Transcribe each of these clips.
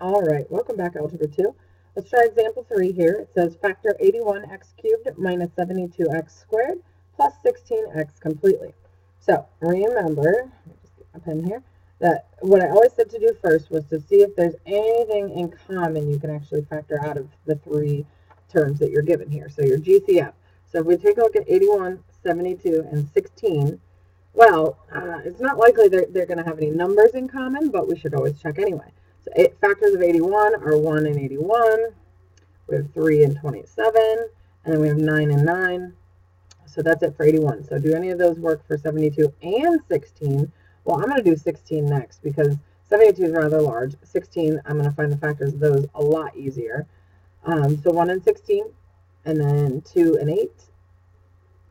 All right, welcome back, Algebra 2. Let's try example 3 here. It says factor 81x cubed minus 72x squared plus 16x completely. So remember, just get my pen here, that what I always said to do first was to see if there's anything in common you can actually factor out of the three terms that you're given here. So your GCF. So if we take a look at 81, 72, and 16, well, it's not likely they're going to have any numbers in common, but we should always check anyway. So factors of 81 are 1 and 81. We have 3 and 27. And then we have 9 and 9. So that's it for 81. So do any of those work for 72 and 16? Well, I'm going to do 16 next because 72 is rather large. 16, I'm going to find the factors of those a lot easier. So 1 and 16, and then 2 and 8,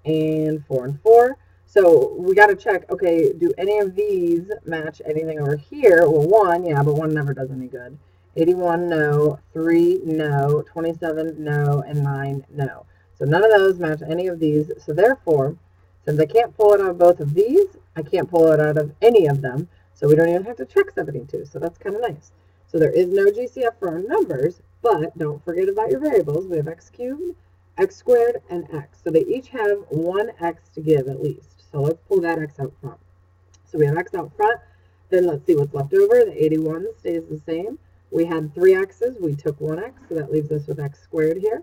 and 4 and 4. So we got to check, okay, do any of these match anything over here? Well, 1, yeah, but 1 never does any good. 81, no. 3, no. 27, no. And 9, no. So none of those match any of these. So therefore, since I can't pull it out of both of these, I can't pull it out of any of them. So we don't even have to check 72. So that's kind of nice. So there is no GCF for our numbers, but don't forget about your variables. We have x cubed, x squared, and x. So they each have one x to give at least. So let's pull that x out front. So we have x out front. Then let's see what's left over. The 81 stays the same. We had 3 x's. We took 1 x, so that leaves us with x squared here.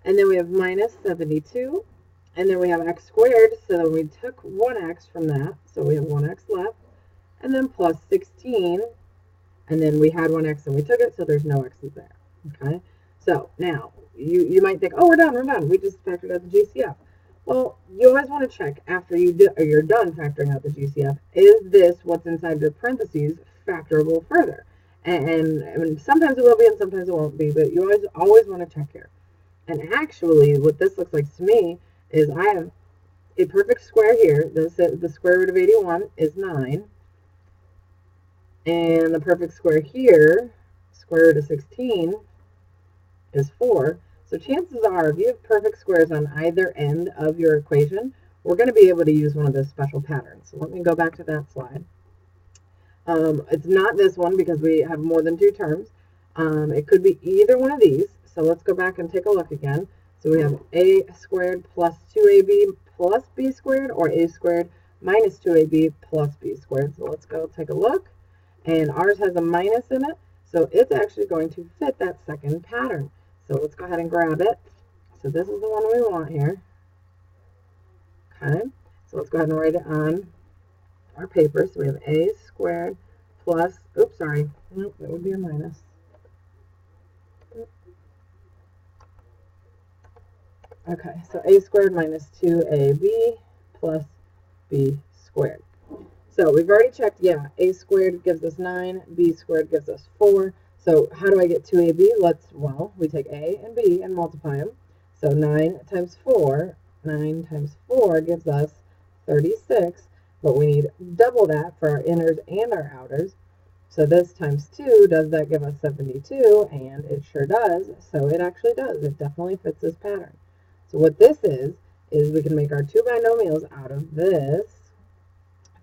And then we have minus 72. And then we have x squared, so we took 1x from that. So we have 1x left. And then plus 16. And then we had 1x and we took it, so there's no x's there. Okay? So now, you might think, oh, we're done. We just factored out the GCF. Well, you always want to check after you're done factoring out the GCF, is this what's inside the parentheses factorable further? And sometimes it will be and sometimes it won't be, but you always want to check here. And actually, what this looks like to me is I have a perfect square here. The square root of 81 is 9. And the perfect square here, square root of 16, is 4. So chances are, if you have perfect squares on either end of your equation, we're going to be able to use one of those special patterns. So let me go back to that slide. It's not this one because we have more than 2 terms. It could be either one of these. So let's go back and take a look again. So we have a squared plus 2ab plus b squared, or a squared minus 2ab plus b squared. So let's go take a look. And ours has a minus in it, so it's actually going to fit that second pattern. So let's go ahead and grab it. So this is the one we want here. Okay, so let's go ahead and write it on our paper. So we have a squared plus, oops, sorry, nope, that would be a minus. Okay, so a squared minus 2ab plus b squared. So we've already checked, yeah, a squared gives us 9, b squared gives us 4. So how do I get 2ab? Well, we take a and b and multiply them. So 9 times 4 gives us 36, but we need double that for our inners and our outers. So this times 2, does that give us 72? And it sure does. So it actually does. It definitely fits this pattern. So what this is we can make our 2 binomials out of this,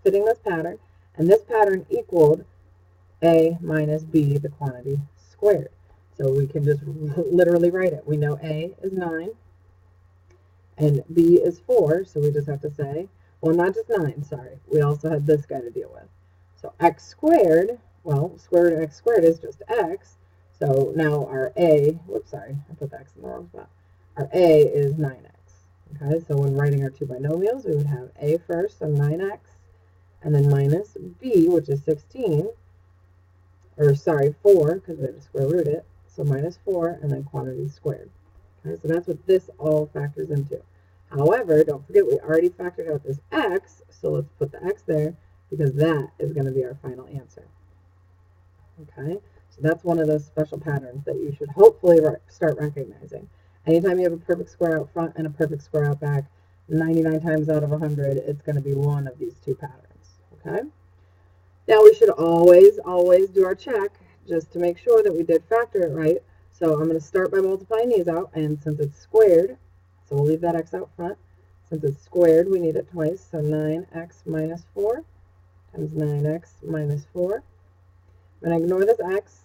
fitting this pattern, and this pattern equaled a minus b, the quantity squared. So we can just literally write it. We know a is 9 and b is 4, so we just have to say, well, not just 9, sorry. We also have this guy to deal with. So x squared, well, square root of x squared is just x. So now our a, whoops, sorry, I put the x in the wrong spot. Our a is 9x. Okay, so when writing our 2 binomials, we would have a first, so 9x, and then minus b, which is 16, or sorry, 4, because we had to square root it, so minus 4, and then quantity squared. Okay, so that's what this all factors into. However, don't forget we already factored out this x, so let's put the x there, because that is going to be our final answer. Okay, so that's one of those special patterns that you should hopefully start recognizing. Anytime you have a perfect square out front and a perfect square out back, 99 times out of 100, it's going to be one of these 2 patterns. Okay. Now we should always do our check just to make sure that we did factor it right. So I'm going to start by multiplying these out, and since it's squared, so we'll leave that x out front. Since it's squared, we need it twice, so 9x minus 4 times 9x minus 4. I'm going to ignore this x,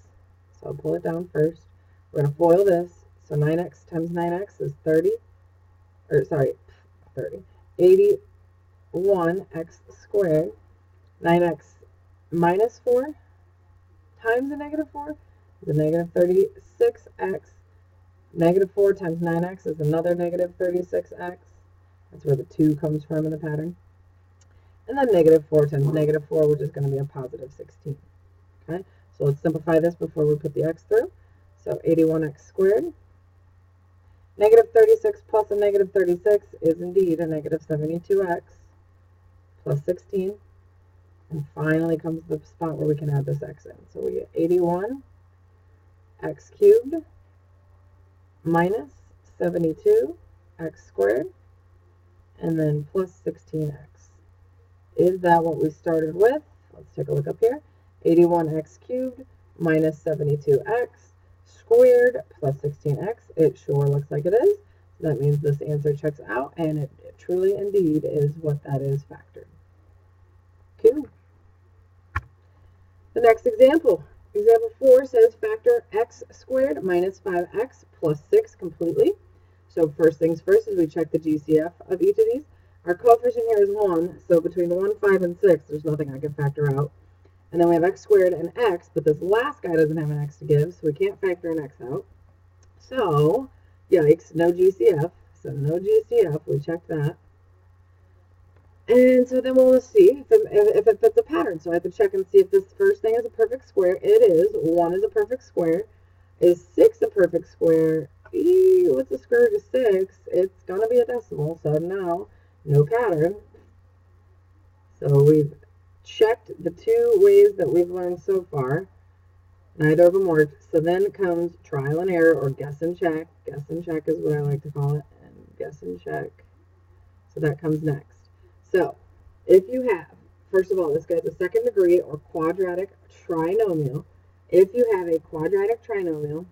So I'll pull it down first. We're going to FOIL this. So 9x times 9x is 30. 81x squared. 9x minus 4 times a negative 4 is a negative 36x. Negative 4 times 9x is another negative 36x. That's where the 2 comes from in the pattern. And then negative 4 times negative 4, which is going to be a positive 16. Okay, so let's simplify this before we put the x through. So 81x squared. Negative 36 plus a negative 36 is indeed a negative 72x plus 16. And finally comes the spot where we can add this x in. So we get 81 x cubed minus 72 x squared, and then plus 16x. Is that what we started with? Let's take a look up here. 81x cubed minus 72x squared plus 16x. It sure looks like it is. So that means this answer checks out, and it truly indeed is what that is factored. Cool. The next example. Example 4 says factor x squared minus 5x plus 6 completely. So first things first is we check the GCF of each of these. Our coefficient here is 1, so between 1, 5, and 6, there's nothing I can factor out. And then we have x squared and x, but this last guy doesn't have an x to give, so we can't factor an x out. So, yikes, no GCF. So no GCF, we checked that. And so then we'll see if it fits a pattern. So I have to check and see if this first thing is a perfect square. It is. 1 is a perfect square. Is 6 a perfect square? What's the square root of 6? It's going to be a decimal, so no pattern. So we've checked the 2 ways that we've learned so far. Neither of them worked. So then comes trial and error, or guess and check. Guess and check is what I like to call it. And guess and check. So that comes next. So, if you have, first of all, this guy's a second degree or quadratic trinomial. If you have a quadratic trinomial,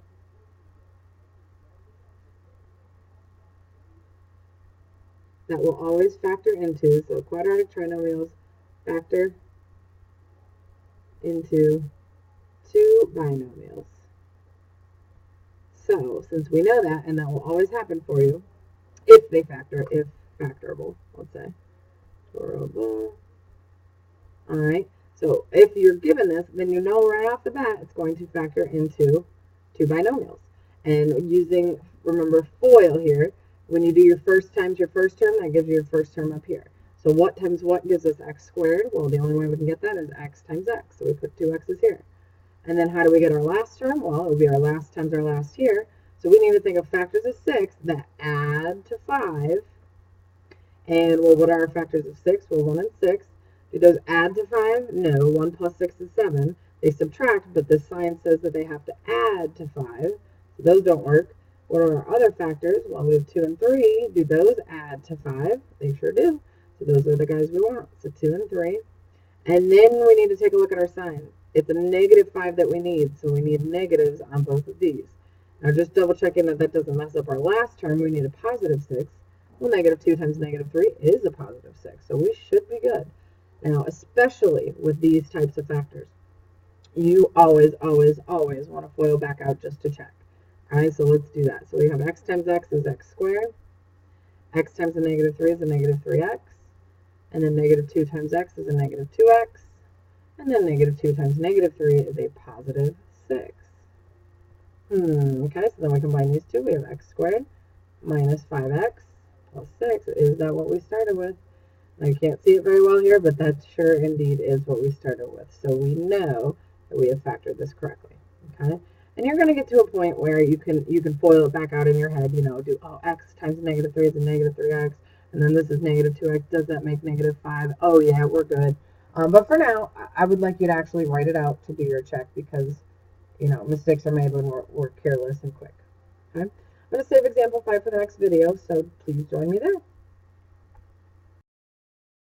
that will always factor into, so quadratic trinomials factor into 2 binomials. So, since we know that, and that will always happen for you, if they factor, if factorable, let's say. Alright, so if you're given this, then you know right off the bat it's going to factor into 2 binomials. And using, remember, FOIL here, when you do your first times your first term, that gives you your first term up here. So what times what gives us x squared? Well, the only way we can get that is x times x. So we put 2 x's here. And then how do we get our last term? Well, it would be our last times our last here. So we need to think of factors of 6 that add to 5. And, well, what are our factors of 6? Well, 1 and 6. Do those add to 5? No. 1 plus 6 is 7. They subtract, but this sign says that they have to add to 5. So those don't work. What are our other factors? Well, we have 2 and 3. Do those add to 5? They sure do. So those are the guys we want. So 2 and 3. And then we need to take a look at our sign. It's a negative 5 that we need, so we need negatives on both of these. Now, just double checking that that doesn't mess up our last term, we need a positive 6. Well, negative 2 times negative 3 is a positive 6, so we should be good. Now, especially with these types of factors, you always, always, always want to FOIL back out just to check. All right, so let's do that. So we have x times x is x squared. X times a negative 3 is a negative 3x. And then negative 2 times x is a negative 2x. And then negative 2 times negative 3 is a positive 6. Okay, so then we combine these two. We have x squared minus 5x plus 6. Is that what we started with? I can't see it very well here, but that sure indeed is what we started with. So we know that we have factored this correctly. Okay, and you're going to get to a point where you can FOIL it back out in your head. You know, do x times negative 3 is a negative 3x, and then this is negative 2x. Does that make negative 5? Oh yeah, we're good. But for now, I would like you to actually write it out to do your check, because mistakes are made when we're careless and quick. Okay, I'm going to save example 5 for the next video, so please join me there.